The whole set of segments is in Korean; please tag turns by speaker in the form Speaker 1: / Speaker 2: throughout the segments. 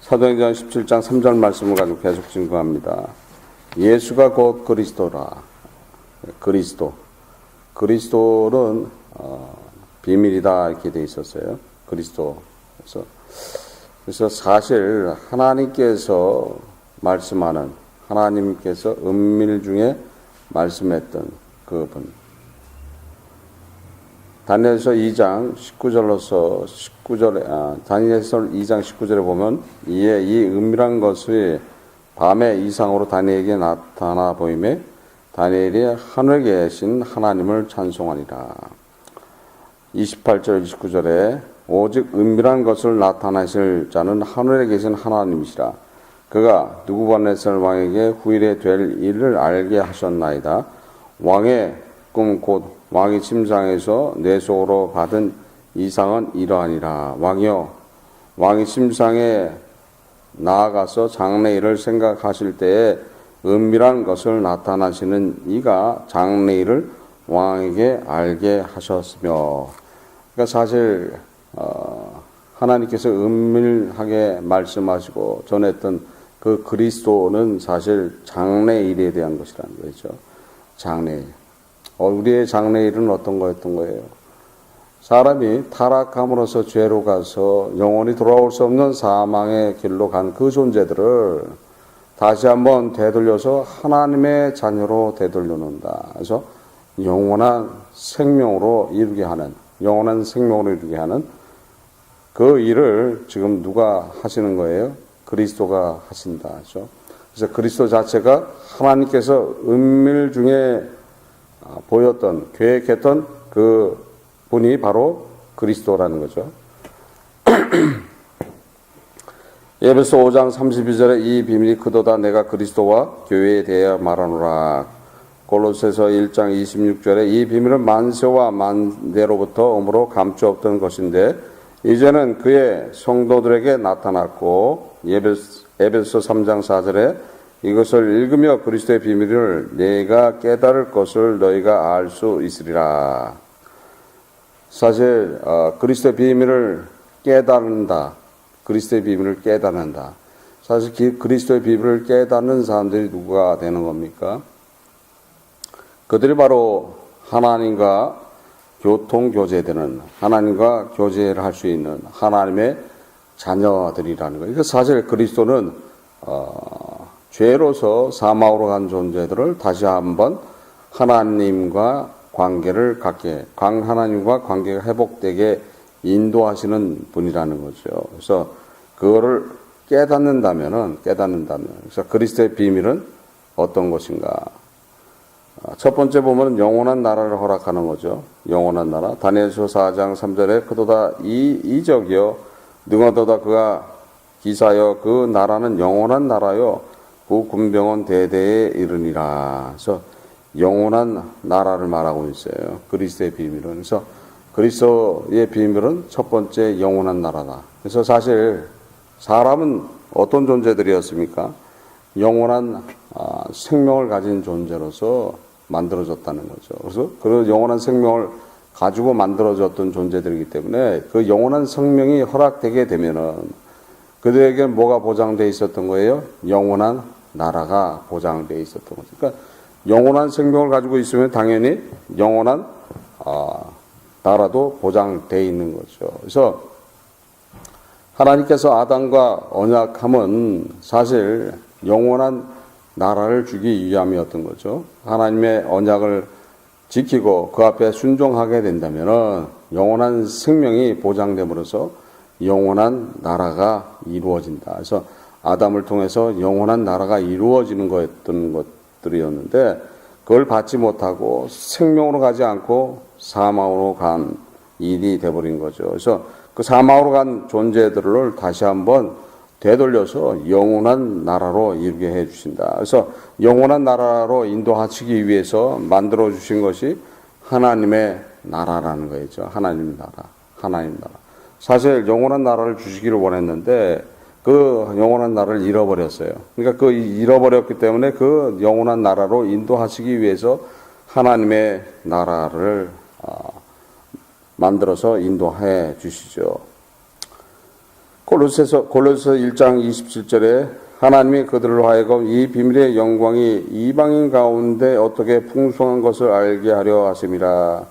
Speaker 1: 사도행전 17장 3절 말씀을 가지고 계속 증거합니다. 예수가 곧 그리스도라. 그리스도는 비밀이다 이렇게 돼 있었어요. 그리스도. 그래서 사실 하나님께서 말씀하는, 하나님께서 은밀 중에 말씀했던 그분. 다니엘서 2장 19절에 다니엘서 2장 19절에 보면 이에 이 은밀한 것이 밤의 이상으로 다니엘에게 나타나 보이매 다니엘이 하늘에 계신 하나님을 찬송하니라. 28절 29절에 오직 은밀한 것을 나타내실 자는 하늘에 계신 하나님이시라. 그가 느부갓네살 왕에게 후일에 될 일을 알게 하셨나이다. 왕의 꿈 곧 왕이 침상에서 뇌 속으로 받은 이상은 이러하니라. 왕이 침상에 나아가서 장래일을 생각하실 때에 은밀한 것을 나타나시는 이가 장래일을 왕에게 알게 하셨으며. 그러니까 사실 하나님께서 은밀하게 말씀하시고 전했던 그 그리스도는 사실 장래일에 대한 것이라는 거죠. 장래일. 우리의 장래일은 어떤 거였던 거예요? 사람이 타락함으로써 죄로 가서 영원히 돌아올 수 없는 사망의 길로 간 그 존재들을 다시 한번 되돌려서 하나님의 자녀로 되돌려놓는다. 그래서 영원한 생명으로 이루게 하는 그 일을 지금 누가 하시는 거예요? 그리스도가 하신다. 그렇죠? 그래서 그리스도 자체가 하나님께서 은밀 중에 보였던, 계획했던 그 분이 바로 그리스도라는 거죠. 에베소 5장 32절에 이 비밀이 크도다 내가 그리스도와 교회에 대하여 말하노라. 골로새서 1장 26절에 이 비밀은 만세와 만대로부터 오므로 감추었던 것인데 이제는 그의 성도들에게 나타났고, 에베소 3장 4절에 이것을 읽으며 그리스도의 비밀을 내가 깨달을 것을 너희가 알 수 있으리라. 사실 그리스도의 비밀을 깨닫는다. 사실 그리스도의 비밀을 깨닫는 사람들이 누가 되는 겁니까? 그들이 바로 하나님과 교통교제되는, 하나님과 교제를 할 수 있는 하나님의 자녀들이라는 거예요. 사실 그리스도는 죄로서 사망으로 간 존재들을 다시 한번 하나님과 관계를 갖게, 하나님과 관계가 회복되게 인도하시는 분이라는 거죠. 그래서 그거를 깨닫는다면, 그래서 그리스도의 비밀은 어떤 것인가? 첫 번째 보면 영원한 나라를 허락하는 거죠. 영원한 나라. 다니엘서 4장 3절에 그도다 이적이여 능하도다 그가 기사여 그 나라는 영원한 나라요 그 군병은 대대에 이르니라. 그래서 영원한 나라를 말하고 있어요. 그리스도의 비밀은. 그래서 그리스도의 비밀은 첫 번째 영원한 나라다. 그래서 사실 사람은 어떤 존재들이었습니까? 영원한 생명을 가진 존재로서 만들어졌다는 거죠. 그래서 그 영원한 생명을 가지고 만들어졌던 존재들이기 때문에 그 영원한 생명이 허락되게 되면은 그들에게 뭐가 보장되어 있었던 거예요? 영원한 나라가 보장되어 있었던 거죠. 그러니까 영원한 생명을 가지고 있으면 당연히 영원한 나라도 보장되어 있는 거죠. 그래서 하나님께서 아담과 언약함은 사실 영원한 나라를 주기 위함이었던 거죠. 하나님의 언약을 지키고 그 앞에 순종하게 된다면 영원한 생명이 보장됨으로써 영원한 나라가 이루어진다. 그래서 아담을 통해서 영원한 나라가 이루어지는 거였던 것들이었는데 그걸 받지 못하고 생명으로 가지 않고 사망으로 간 일이 돼버린 거죠. 그래서 그 사망으로 간 존재들을 다시 한번 되돌려서 영원한 나라로 이루게 해 주신다. 그래서 영원한 나라로 인도하시기 위해서 만들어 주신 것이 하나님의 나라라는 거죠. 하나님 나라. 사실 영원한 나라를 주시기를 원했는데 그 영원한 나라를 잃어버렸어요. 그러니까 그 잃어버렸기 때문에 그 영원한 나라로 인도하시기 위해서 하나님의 나라를 만들어서 인도해 주시죠. 골로새서 1장 27절에 하나님이 그들로 하여금 이 비밀의 영광이 이방인 가운데 어떻게 풍성한 것을 알게 하려 하심이라.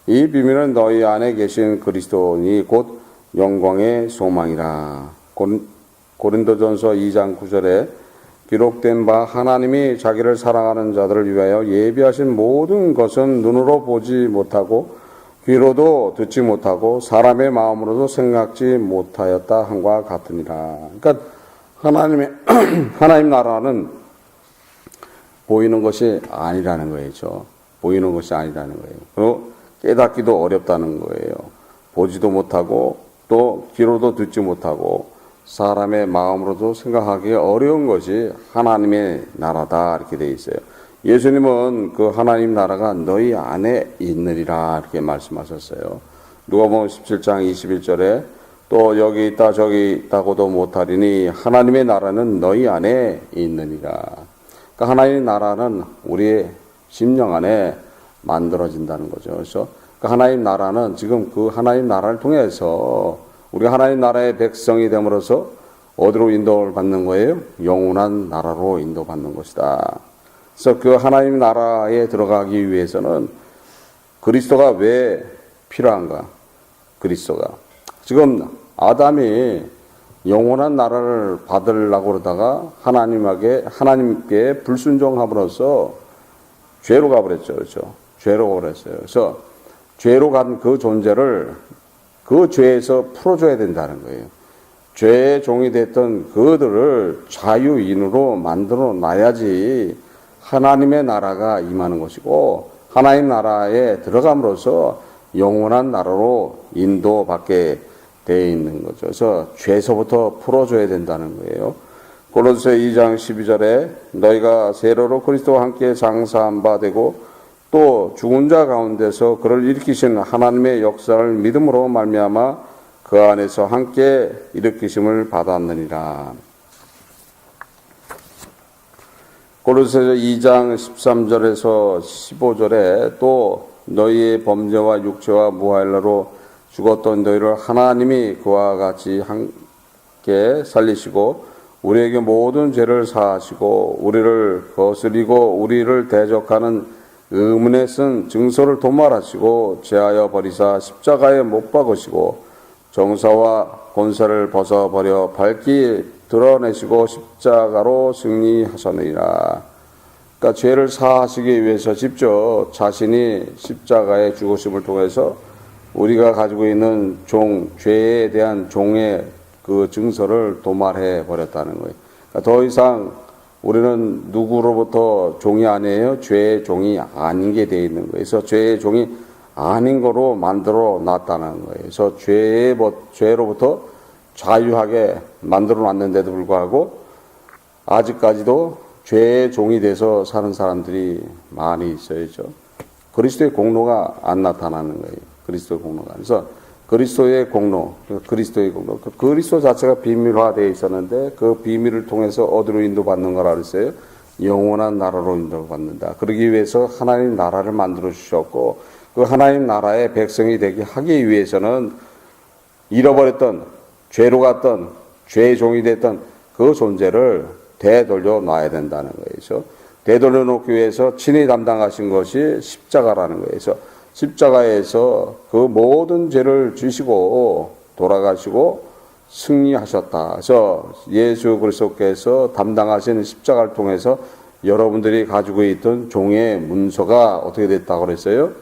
Speaker 1: 이 비밀은 너희 안에 계신 그리스도니 곧 영광의 소망이라. 고린도전서 2장 9절에 기록된 바 하나님이 자기를 사랑하는 자들을 위하여 예비하신 모든 것은 눈으로 보지 못하고 귀로도 듣지 못하고 사람의 마음으로도 생각지 못하였다 함과 같으니라. 그러니까 하나님 나라는 보이는 것이 아니라는 거죠. 보이는 것이 아니라는 거예요. 그리고 깨닫기도 어렵다는 거예요. 보지도 못하고 또 귀로도 듣지 못하고 사람의 마음으로도 생각하기 어려운 것이 하나님의 나라다 이렇게 되어 있어요. 예수님은 그 하나님 나라가 너희 안에 있느니라 이렇게 말씀하셨어요. 누가복음 17장 21절에 또 여기 있다 저기 있다고도 못하리니 하나님의 나라는 너희 안에 있느니라. 그러니까 하나님의 나라는 우리의 심령 안에 만들어진다는 거죠. 그래서 그 하나님 나라는 지금 그 하나님 나라를 통해서 우리가 하나님 나라의 백성이 됨으로써 어디로 인도를 받는 거예요? 영원한 나라로 인도받는 것이다. 그래서 그 하나님 나라에 들어가기 위해서는 그리스도가 왜 필요한가? 그리스도가 지금 아담이 영원한 나라를 받으려고 그러다가 하나님께 불순종함으로써 죄로 가버렸죠. 그렇죠? 죄로 가버렸어요. 그래서 죄로 간 그 존재를 그 죄에서 풀어줘야 된다는 거예요. 죄의 종이 됐던 그들을 자유인으로 만들어 놔야지 하나님의 나라가 임하는 것이고 하나님 나라에 들어감으로써 영원한 나라로 인도받게 되어 있는 거죠. 그래서 죄서부터 풀어줘야 된다는 거예요. 고린도서 2장 12절에 너희가 세로로 그리스도와 함께 장사한 바 되고 또 죽은 자 가운데서 그를 일으키신 하나님의 역사를 믿음으로 말미암아 그 안에서 함께 일으키심을 받았느니라. 고린도서 2장 13절에서 15절에 또 너희의 범죄와 육체와 무할례로 죽었던 너희를 하나님이 그와 같이 함께 살리시고 우리에게 모든 죄를 사하시고 우리를 거스리고 우리를 대적하는 의문에 쓴 증서를 도말하시고 제하여 버리사 십자가에 못 박으시고 정사와 권세를 벗어버려 밝히 드러내시고 십자가로 승리하셨느니라. 그러니까 죄를 사하시기 위해서 직접 자신이 십자가의 죽으심을 통해서 우리가 가지고 있는 죄에 대한 종의 그 증서를 도말해 버렸다는 거예요. 그러니까 더 이상 우리는 누구로부터 종이 아니에요. 죄의 종이 아닌 게 되어 있는 거예요. 그래서 죄의 종이 아닌 거로 만들어 놨다는 거예요. 그래서 죄로부터 자유하게 만들어 놨는데도 불구하고 아직까지도 죄의 종이 돼서 사는 사람들이 많이 있어야죠. 그리스도의 공로가 안 나타나는 거예요. 그리스도의 공로가. 그래서 그리스도의 공로, 그리스도 자체가 비밀화되어 있었는데 그 비밀을 통해서 어디로 인도받는 거라 그랬어요? 영원한 나라로 인도받는다. 그러기 위해서 하나님 나라를 만들어 주셨고 그 하나님 나라의 백성이 되게 하기 위해서는 잃어버렸던 죄로 갔던 죄의 종이 됐던 그 존재를 되돌려 놔야 된다는 거예요. 되돌려 놓기 위해서 친히 담당하신 것이 십자가라는 거예요. 그래서 십자가에서 그 모든 죄를 지시고 돌아가시고 승리하셨다. 그래서 예수 그리스도께서 담당하시는 십자가를 통해서 여러분들이 가지고 있던 종의 문서가 어떻게 됐다고 그랬어요?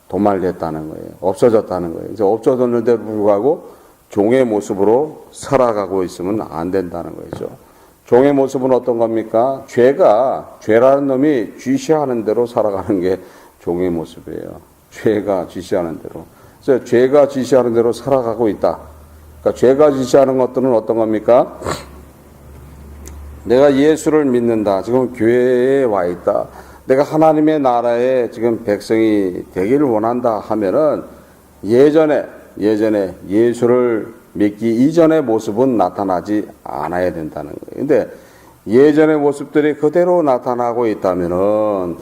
Speaker 1: 도말됐다는 거예요. 없어졌다는 거예요. 그래서 없어졌는데도 불구하고 종의 모습으로 살아가고 있으면 안 된다는 거죠. 종의 모습은 어떤 겁니까? 죄라는 놈이 쥐시하는 대로 살아가는 게 종의 모습이에요. 죄가 지시하는 대로. 그래서 죄가 지시하는 대로 살아가고 있다. 그러니까 죄가 지시하는 것들은 어떤 겁니까? 내가 예수를 믿는다. 지금 교회에 와 있다. 내가 하나님의 나라에 지금 백성이 되기를 원한다 하면은 예전에 예수를 믿기 이전의 모습은 나타나지 않아야 된다는 거예요. 근데 예전의 모습들이 그대로 나타나고 있다면은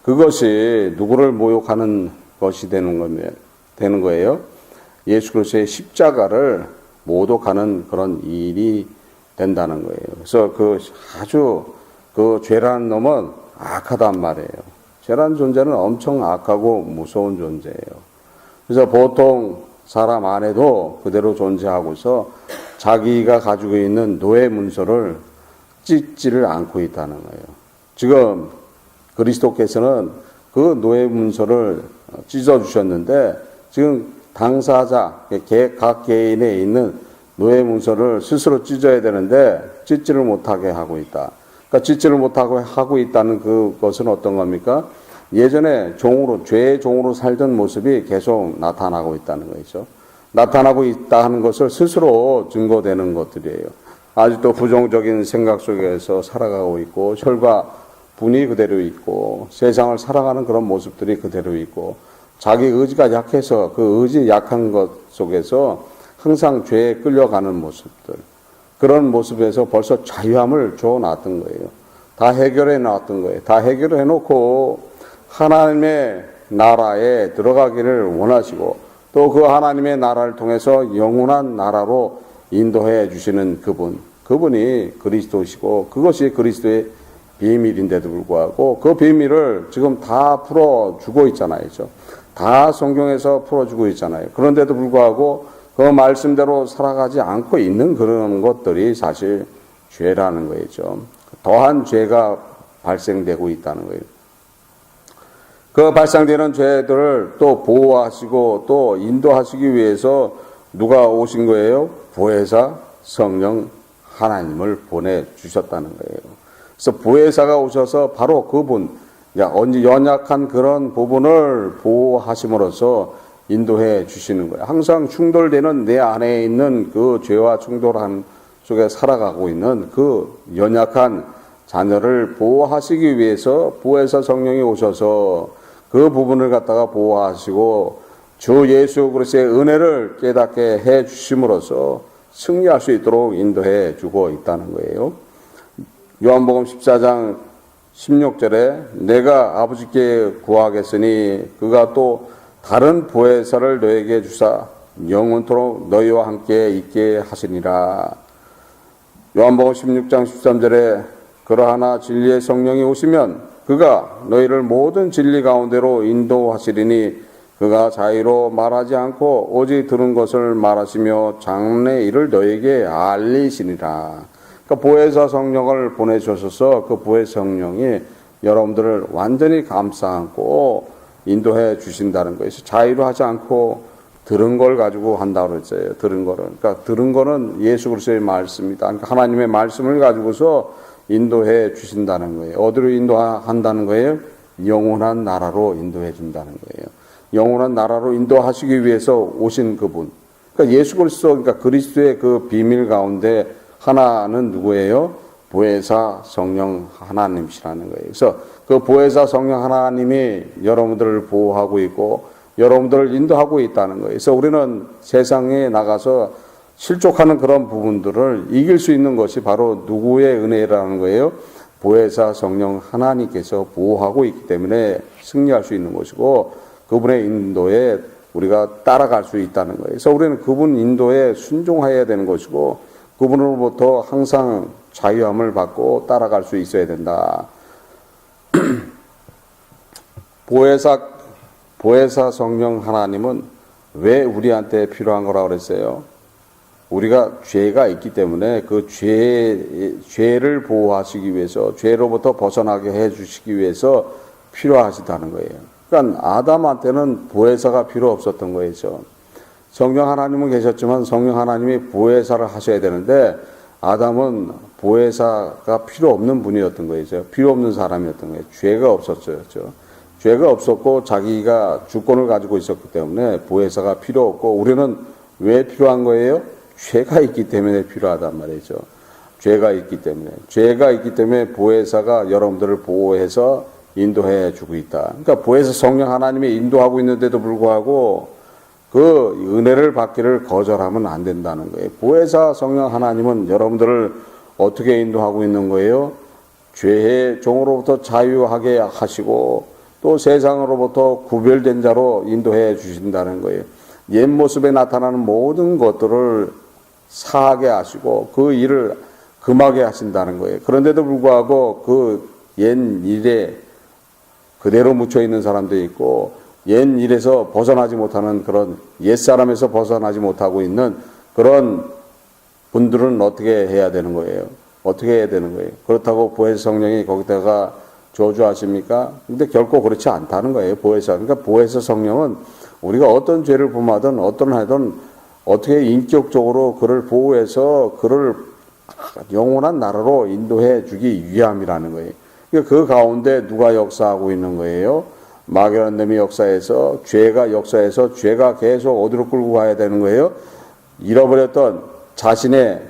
Speaker 1: 그것이 누구를 모욕하는 것이 되는 거예요. 예수 그리스도의 십자가를 모독하는 그런 일이 된다는 거예요. 그래서 아주 죄라는 놈은 악하단 말이에요. 죄라는 존재는 엄청 악하고 무서운 존재예요. 그래서 보통 사람 안에도 그대로 존재하고서 자기가 가지고 있는 노예 문서를 찢지를 않고 있다는 거예요. 지금 그리스도께서는 그 노예 문서를 찢어주셨는데 지금 당사자, 각 개인에 있는 노예 문서를 스스로 찢어야 되는데 찢지를 못하게 하고 있다. 그러니까 찢지를 못하고 하고 있다는 그것은 어떤 겁니까? 예전에 죄의 종으로 살던 모습이 계속 나타나고 있다는 거죠. 나타나고 있다 하는 것을 스스로 증거되는 것들이에요. 아직도 부정적인 생각 속에서 살아가고 있고 혈과 분이 그대로 있고 세상을 살아가는 그런 모습들이 그대로 있고 자기 의지가 약해서 그 의지 약한 것 속에서 항상 죄에 끌려가는 모습들, 그런 모습에서 벌써 자유함을 줘놨던 거예요. 다 해결해 놨던 거예요. 다 해결해 놓고 하나님의 나라에 들어가기를 원하시고 또 그 하나님의 나라를 통해서 영원한 나라로 인도해 주시는 그분이 그리스도시고 그것이 그리스도의 비밀인데도 불구하고 그 비밀을 지금 다 풀어주고 있잖아요. 다 성경에서 풀어주고 있잖아요. 그런데도 불구하고 그 말씀대로 살아가지 않고 있는 그런 것들이 사실 죄라는 거죠. 더한 죄가 발생되고 있다는 거예요. 그 발생되는 죄들을 또 보호하시고 또 인도하시기 위해서 누가 오신 거예요? 보혜사 성령 하나님을 보내주셨다는 거예요. 그래서 보혜사가 오셔서 바로 그분, 연약한 그런 부분을 보호하심으로써 인도해 주시는 거예요. 항상 충돌되는 내 안에 있는 그 죄와 충돌한 속에 살아가고 있는 그 연약한 자녀를 보호하시기 위해서 보혜사 성령이 오셔서 그 부분을 갖다가 보호하시고 주 예수 그리스도의 은혜를 깨닫게 해 주심으로써 승리할 수 있도록 인도해 주고 있다는 거예요. 요한복음 14장 16절에 내가 아버지께 구하겠으니 그가 또 다른 보혜사를 너에게 주사 영원토록 너희와 함께 있게 하시니라. 요한복음 16장 13절에 그러하나 진리의 성령이 오시면 그가 너희를 모든 진리 가운데로 인도하시리니 그가 자의로 말하지 않고 오직 들은 것을 말하시며 장래 일을 너희에게 알리시니라. 그러니까 보혜사 성령을 보내주셔서 그 보혜사 성령이 여러분들을 완전히 감싸 안고 인도해 주신다는 거예요. 자의로 하지 않고 들은 걸 가지고 한다고 그랬어요. 들은 거를. 그러니까 들은 거는 예수 그리스도의 말씀이다. 그러니까 하나님의 말씀을 가지고서 인도해 주신다는 거예요. 어디로 인도한다는 거예요? 영원한 나라로 인도해 준다는 거예요. 영원한 나라로 인도하시기 위해서 오신 그분. 그러니까 예수 그리스도, 그러니까 그리스도의 그 비밀 가운데 하나는 누구예요? 보혜사 성령 하나님이시라는 거예요. 그래서 그 보혜사 성령 하나님이 여러분들을 보호하고 있고 여러분들을 인도하고 있다는 거예요. 그래서 우리는 세상에 나가서 실족하는 그런 부분들을 이길 수 있는 것이 바로 누구의 은혜라는 거예요? 보혜사 성령 하나님께서 보호하고 있기 때문에 승리할 수 있는 것이고 그분의 인도에 우리가 따라갈 수 있다는 거예요. 그래서 우리는 그분 인도에 순종해야 되는 것이고 그분으로부터 항상 자유함을 받고 따라갈 수 있어야 된다. 보혜사 성령 하나님은 왜 우리한테 필요한 거라고 그랬어요? 우리가 죄가 있기 때문에 그 죄를 보호하시기 위해서 죄로부터 벗어나게 해주시기 위해서 필요하시다는 거예요. 그러니까 아담한테는 보혜사가 필요 없었던 거죠. 성령 하나님은 계셨지만 성령 하나님이 보혜사를 하셔야 되는데 아담은 보혜사가 필요 없는 분이었던 거죠. 필요 없는 사람이었던 거예요. 죄가 없었죠. 죄가 없었고 자기가 주권을 가지고 있었기 때문에 보혜사가 필요 없고 우리는 왜 필요한 거예요? 죄가 있기 때문에 필요하단 말이죠. 죄가 있기 때문에 보혜사가 여러분들을 보호해서 인도해 주고 있다. 그러니까 보혜사 성령 하나님이 인도하고 있는데도 불구하고 그 은혜를 받기를 거절하면 안 된다는 거예요. 보혜사 성령 하나님은 여러분들을 어떻게 인도하고 있는 거예요? 죄의 종으로부터 자유하게 하시고 또 세상으로부터 구별된 자로 인도해 주신다는 거예요. 옛 모습에 나타나는 모든 것들을 사하게 하시고 그 일을 금하게 하신다는 거예요. 그런데도 불구하고 그 옛 일에 그대로 묻혀 있는 사람도 있고 옛 일에서 벗어나지 못하는 그런 옛사람에서 벗어나지 못하고 있는 그런 분들은 어떻게 해야 되는 거예요? 어떻게 해야 되는 거예요? 그렇다고 보혜사 성령이 거기다가 저주하십니까? 근데 결코 그렇지 않다는 거예요. 그러니까 보혜사 성령은 우리가 어떤 죄를 범하든 어떤 하든 어떻게 인격적으로 그를 보호해서 그를 영원한 나라로 인도해 주기 위함이라는 거예요. 그러니까 그 가운데 누가 역사하고 있는 거예요? 마귀라는 놈이 역사해서 죄가 계속 어디로 끌고 가야 되는 거예요? 잃어버렸던 자신의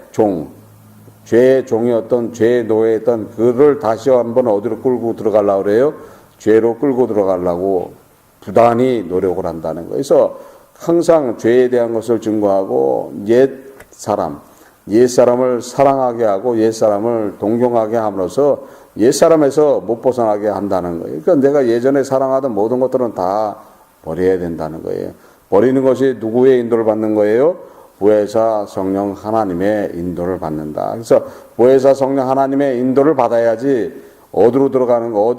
Speaker 1: 죄의 종이었던 죄의 노예였던 그를 다시 한번 어디로 끌고 들어가려고 그래요? 죄로 끌고 들어가려고 부단히 노력을 한다는 거예요. 그래서 항상 죄에 대한 것을 증거하고 옛사람을 사랑하게 하고 옛사람을 동경하게 함으로써 옛사람에서 못 벗어나게 한다는 거예요. 그러니까 내가 예전에 사랑하던 모든 것들은 다 버려야 된다는 거예요. 버리는 것이 누구의 인도를 받는 거예요? 보혜사 성령 하나님의 인도를 받는다. 그래서 보혜사 성령 하나님의 인도를 받아야지 어디로 들어가는 거,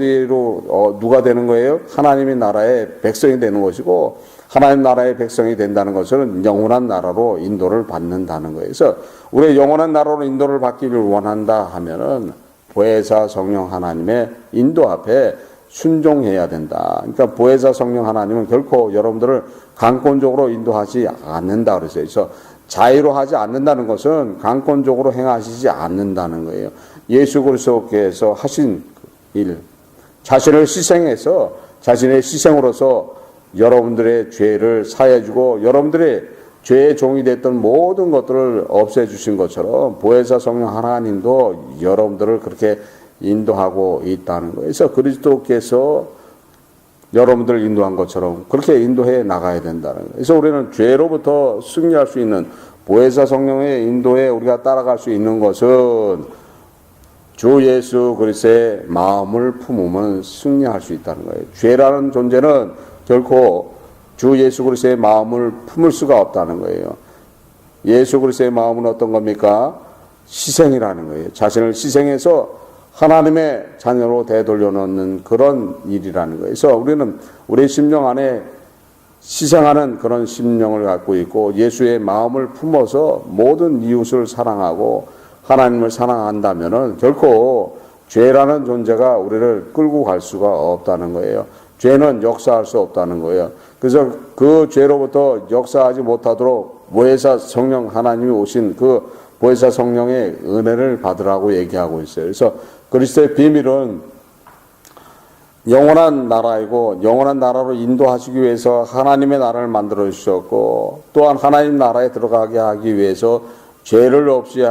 Speaker 1: 누가 되는 거예요? 하나님의 나라의 백성이 되는 것이고 하나님 나라의 백성이 된다는 것은 영원한 나라로 인도를 받는다는 거예요. 그래서 우리 영원한 나라로 인도를 받기를 원한다 하면은 보혜사 성령 하나님의 인도 앞에 순종해야 된다. 그러니까 보혜사 성령 하나님은 결코 여러분들을 강권적으로 인도하지 않는다 그랬어요. 그래서 자유로 하지 않는다는 것은 강권적으로 행하시지 않는다는 거예요. 예수 그리스도께서 하신 일, 자신을 희생해서 자신의 희생으로서 여러분들의 죄를 사해주고 여러분들의 죄의 종이 됐던 모든 것들을 없애주신 것처럼 보혜사 성령 하나님도 여러분들을 그렇게 인도하고 있다는 거예요. 그래서 그리스도께서 여러분들을 인도한 것처럼 그렇게 인도해 나가야 된다는 거예요. 그래서 우리는 죄로부터 승리할 수 있는 보혜사 성령의 인도에 우리가 따라갈 수 있는 것은 주 예수 그리스도의 마음을 품으면 승리할 수 있다는 거예요. 죄라는 존재는 결코 주 예수 그리스도의 마음을 품을 수가 없다는 거예요. 예수 그리스도의 마음은 어떤 겁니까? 희생이라는 거예요. 자신을 희생해서 하나님의 자녀로 되돌려놓는 그런 일이라는 거예요. 그래서 우리는 우리 심령 안에 희생하는 그런 심령을 갖고 있고 예수의 마음을 품어서 모든 이웃을 사랑하고 하나님을 사랑한다면은 결코 죄라는 존재가 우리를 끌고 갈 수가 없다는 거예요. 죄는 역사할 수 없다는 거예요. 그래서 그 죄로부터 역사하지 못하도록 보혜사 성령 하나님이 오신 그 보혜사 성령의 은혜를 받으라고 얘기하고 있어요. 그래서 그리스도의 비밀은 영원한 나라이고 영원한 나라로 인도하시기 위해서 하나님의 나라를 만들어 주셨고 또한 하나님 나라에 들어가게 하기 위해서 죄를 없이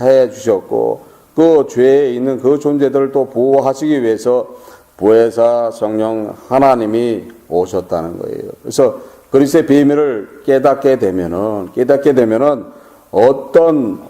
Speaker 1: 해 주셨고 그 죄에 있는 그 존재들을 또 보호하시기 위해서 보혜사 성령 하나님이 오셨다는 거예요. 그래서 그리스도의 비밀을 깨닫게 되면은 어떤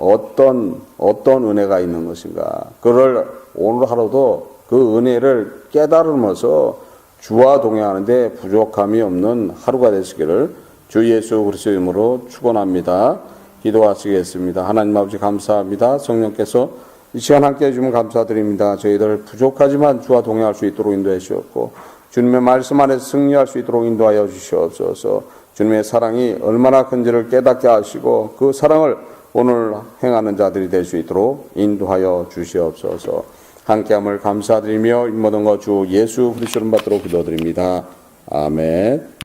Speaker 1: 은혜가 있는 것인가. 그를 오늘 하루도 그 은혜를 깨달으면서 주와 동행하는데 부족함이 없는 하루가 되시기를 주 예수 그리스도 이름으로 축원합니다. 기도하시겠습니다. 하나님 아버지 감사합니다. 성령께서 이 시간 함께 해주면 감사드립니다. 저희들 부족하지만 주와 동행할 수 있도록 인도해 주셨고 주님의 말씀 안에서 승리할 수 있도록 인도하여 주시옵소서. 주님의 사랑이 얼마나 큰지를 깨닫게 하시고 그 사랑을 오늘 행하는 자들이 될 수 있도록 인도하여 주시옵소서. 함께함을 감사드리며 이 모든 것 주 예수 그리스도 이름 받도록 기도드립니다. 아멘.